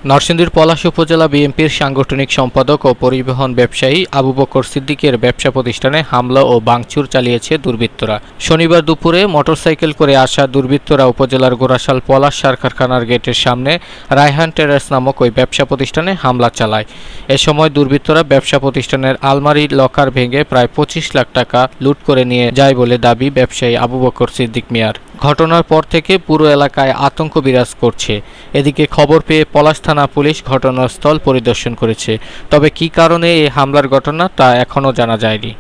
নরসিংদীর পলাশ উপজেলা বিএনপির সাংগঠনিক সম্পাদক ও পরিবহন ব্যবসায়ী আবু বকর সিদ্দিকের ব্যবসা প্রতিষ্ঠানে হামলা ও ভাঙচুর চালিয়েছে দুর্বৃত্তরা। শনিবার দুপুরে মোটরসাইকেল করে আসা দুর্বৃত্তরা উপজেলার গোরাশাল পলাশ সার কারখানার গেটের সামনে রায়হান টেরাস নামক ওই ব্যবসা প্রতিষ্ঠানে হামলা চালায়। এ সময় দুর্বৃত্তরা ব্যবসা প্রতিষ্ঠানের আলমারি লকার ভেঙে প্রায় 25 লাখ টাকা লুট করে নিয়ে যায় বলে দাবি ব্যবসায়ী আবু বকর সিদ্দিক মিয়ার। ঘটনার পর থেকে পুরো এলাকায় আতঙ্ক বিরাজ করছে। এদিকে খবর পেয়ে পলাশ থানা পুলিশ ঘটনাস্থল পরিদর্শন করেছে। তবে কী কারণে এই হামলার ঘটনা তা এখনও জানা যায়নি।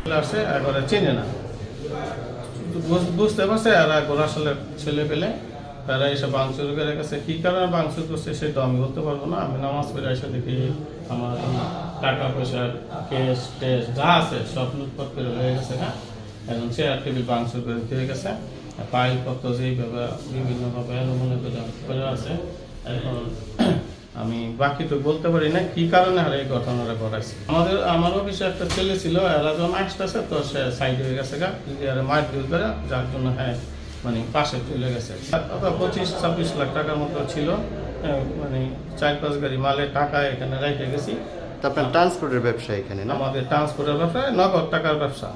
বুঝতে পারছে এরা গোরাশালের ছেলে পেলে তারা এসে ভাঙচুর করে গেছে। কী কারণে ভাঙচুর করছে সেটা আমি বলতে পারবো না। আমি নামাজ পড়ে এসে দেখি আমার টাকা পয়সা কেস টেস যা আছে সব লুটপাট করে হয়ে গেছে। হ্যাঁ, এখন চেয়ার টেবিল ভাঙচুর করে দিয়ে গেছে। ফাইলপত্র যেইভাবে বিভিন্নভাবে মনে করে আছে। এখন আমি বাকি তো বলতে পারি না কি কারণে আর এই ঘটনাটা ঘটাইছে। আমার অফিসে একটা ছেলে ছিল, এরা যখন আসতেছে তো সে সাইড হয়ে গেছে মার ডিল করে, যার জন্য হ্যাঁ মানে পাশে চলে গেছে। 25-26 লাখ টাকার মতো ছিল। মানে 4-5 গাড়ি মালের টাকা এখানে রেখে গেছি। আপনার ট্রান্সপোর্টের ব্যবসা এখানে না? আমাদের ট্রান্সপোর্টের ব্যবসা, নগদ টাকার ব্যবসা।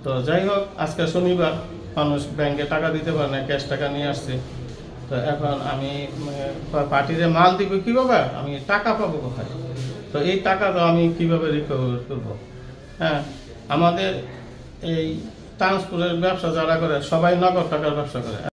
তো যাই হোক, আজকে শনিবার, মানুষ ব্যাংকে টাকা দিতে পারে না, ক্যাশ টাকা নিয়ে আসছে। তো এখন আমি পার্টিতে মাল দিব কীভাবে, আমি টাকা পাবো কোথায়? তো এই টাকা তো আমি কীভাবে রিকভার করবো? হ্যাঁ, আমাদের এই ট্রান্সপোর্টের ব্যবসা যারা করে সবাই নগদ টাকার ব্যবসা করে।